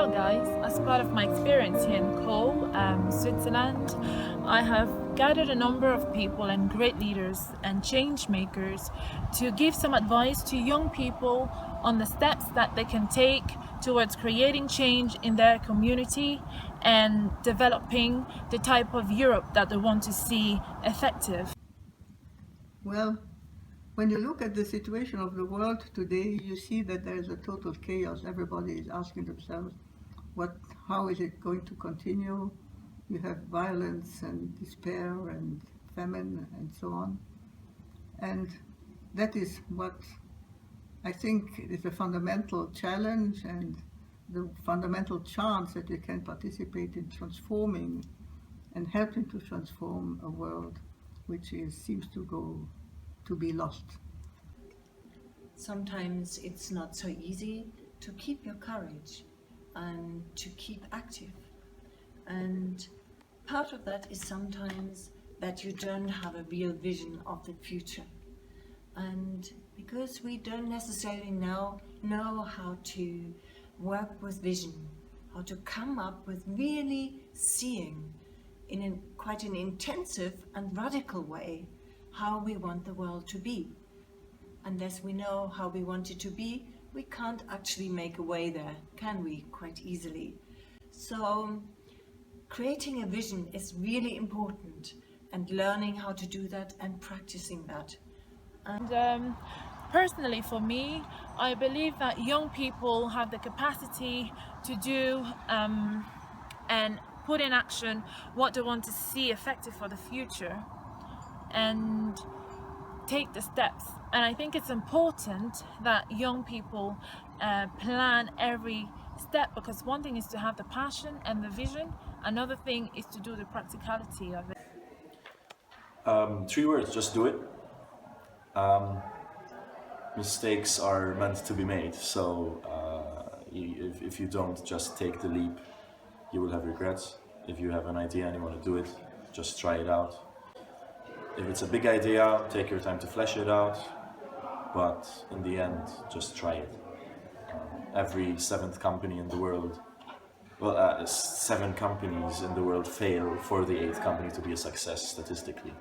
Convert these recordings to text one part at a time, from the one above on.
Well guys, as part of my experience here in Cole, Switzerland, I have gathered a number of people and great leaders and change makers to give some advice to young people on the steps that they can take towards creating change in their community and developing the type of Europe that they want to see effective. Well, when you look at the situation of the world today, you see that there is a total chaos. Everybody is asking themselves, how is it going to continue? You have violence and despair and famine and so on. And that is what I think is a fundamental challenge and the fundamental chance that we can participate in transforming and helping to transform a world which seems to be lost. Sometimes it's not so easy to keep your courage and to keep active. And part of that is sometimes that you don't have a real vision of the future. And because we don't necessarily know how to work with vision, how to come up with really seeing in quite an intensive and radical way how we want the world to be. Unless we know how we want it to be, we can't actually make a way there, can we, quite easily? So creating a vision is really important, and learning how to do that and practicing that. And personally for me, I believe that young people have the capacity to do and put in action what they want to see effective for the future and take the steps. And I think it's important that young people plan every step, because one thing is to have the passion and the vision, another thing is to do the practicality of it. 3 words, just do it. Mistakes are meant to be made, so if you don't just take the leap, you will have regrets. If you have an idea and you want to do it, just try it out. If it's a big idea, take your time to flesh it out, but in the end, just try it. Every 7th company in the world, 7 companies in the world fail for the 8th company to be a success statistically.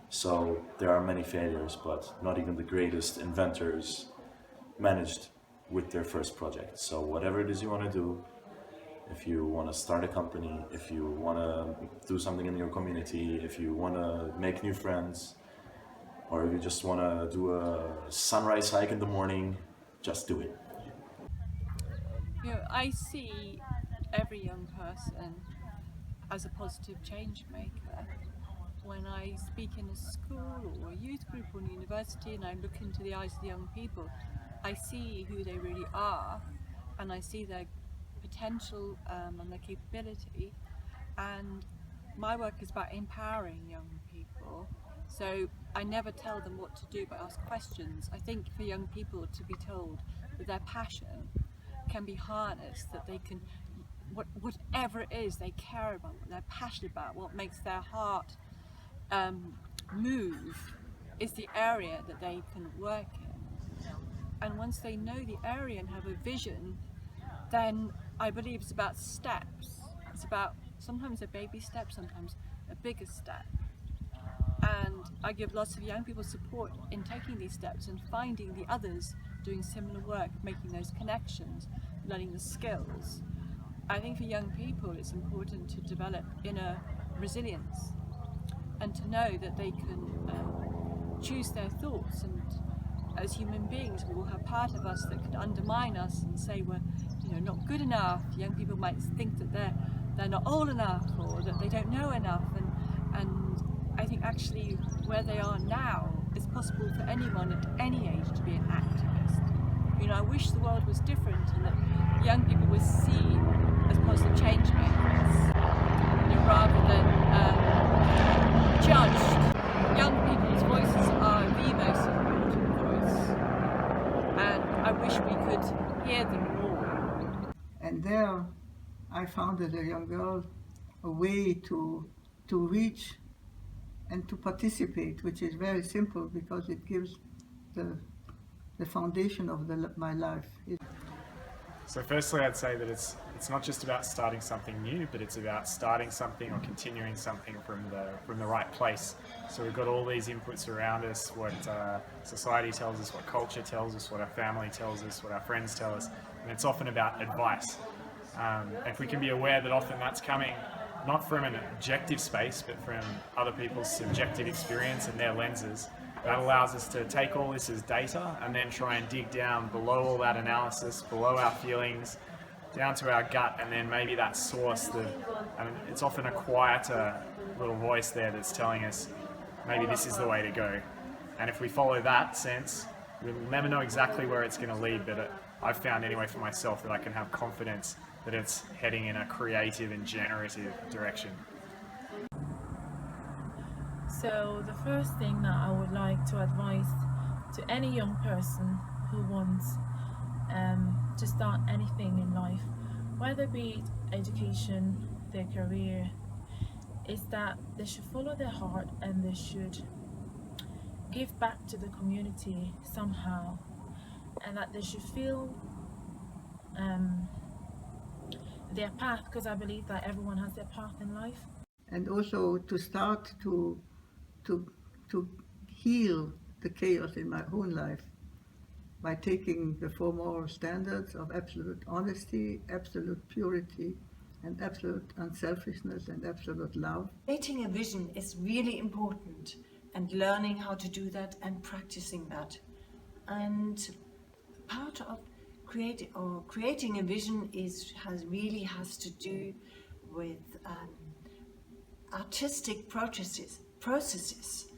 So there are many failures, but not even the greatest inventors managed with their first project. So whatever it is you want to do, if you want to start a company, if you want to do something in your community, if you want to make new friends, or if you just want to do a sunrise hike in the morning, just do it. You know, I see every young person as a positive change maker. When I speak in a school or a youth group or a university and I look into the eyes of the young people, I see who they really are, and I see their potential and their capability, and my work is about empowering young people. So I never tell them what to do, but ask questions. I think for young people to be told that their passion can be harnessed, that they can, whatever it is they care about, what they're passionate about, what makes their heart move, is the area that they can work in. And once they know the area and have a vision, then I believe it's about steps. It's about sometimes a baby step, sometimes a bigger step. And I give lots of young people support in taking these steps and finding the others doing similar work, making those connections, learning the skills. I think for young people it's important to develop inner resilience and to know that they can choose their thoughts, and as human beings we will have part of us that could undermine us and say we're not good enough. Young people might think that they're not old enough or that they don't know enough, and I think actually where they are now it's possible for anyone at any age to be an activist. I wish the world was different and that young people were seen as positive change makers, rather than judged. Young people's voices are the most important voice, and I wish we could hear them more. And there I found as a young girl a way to reach and to participate, which is very simple because it gives the foundation of my life. So firstly I'd say that it's it's not just about starting something new, but it's about starting something or continuing something from the right place. So we've got all these inputs around us, what society tells us, what culture tells us, what our family tells us, what our friends tell us, and it's often about advice. If we can be aware that often that's coming not from an objective space, but from other people's subjective experience and their lenses, that allows us to take all this as data and then try and dig down below all that analysis, below our feelings, down to our gut, and then maybe that source, it's often a quieter little voice there that's telling us maybe this is the way to go. And if we follow that sense, we'll never know exactly where it's going to lead, but I've found anyway for myself that I can have confidence that it's heading in a creative and generative direction. So the first thing that I would like to advise to any young person who wants to start anything in life, whether be it education, their career, is that they should follow their heart and they should give back to the community somehow, and that they should feel their path, because I believe that everyone has their path in life. And also to start to heal the chaos in my own life by taking the 4 moral standards of absolute honesty, absolute purity, and absolute unselfishness and absolute love. Creating a vision is really important, and learning how to do that and practicing that. And part of creating a vision has to do with artistic processes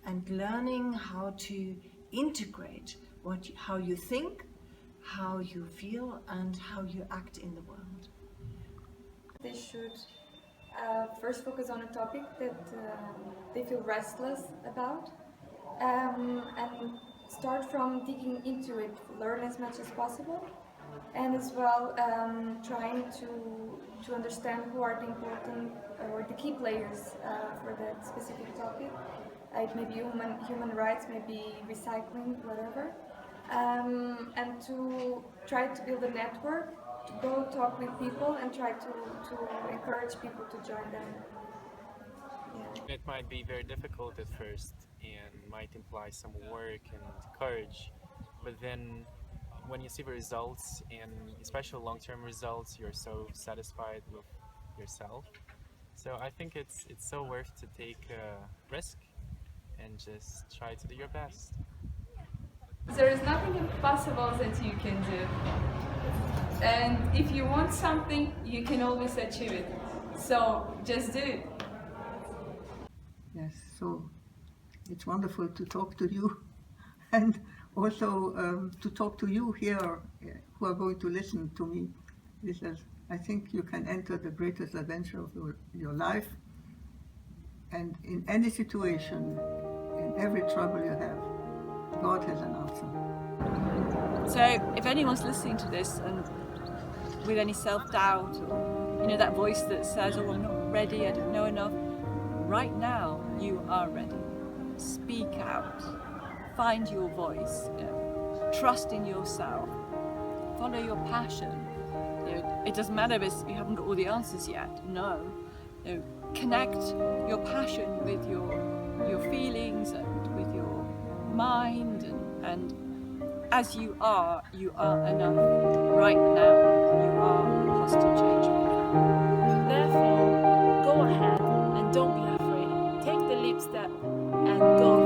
and learning how to integrate how you think, how you feel, and how you act in the world. They should first focus on a topic that they feel restless about, and start from digging into it, learn as much as possible, and as well trying to understand who are the important or the key players for that specific topic. It may be human rights, maybe recycling, whatever, and to try to build a network, to go talk with people and try to encourage people to join them. Yeah. It might be very difficult at first and might imply some work and courage, but then when you see the results, and especially long-term results, you're so satisfied with yourself. So I think it's so worth to take a risk and just try to do your best. There is nothing impossible that you can do. And if you want something, you can always achieve it. So just do it. Yes, so it's wonderful to talk to you, and also to talk to you here who are going to listen to me. I think you can enter the greatest adventure of your life, and in any situation, in every trouble you have, God has an answer. So if anyone's listening to this and with any self-doubt, or that voice that says, oh, I'm not ready, I don't know enough, right now you are ready. Speak out, find your voice, trust in yourself, follow your passion. It doesn't matter if you haven't got all the answers yet. No, connect your passion with your feelings and with your mind, and as you are enough. Right now, you are a positive change maker. Therefore, go ahead and don't be afraid. Take the leap step and go.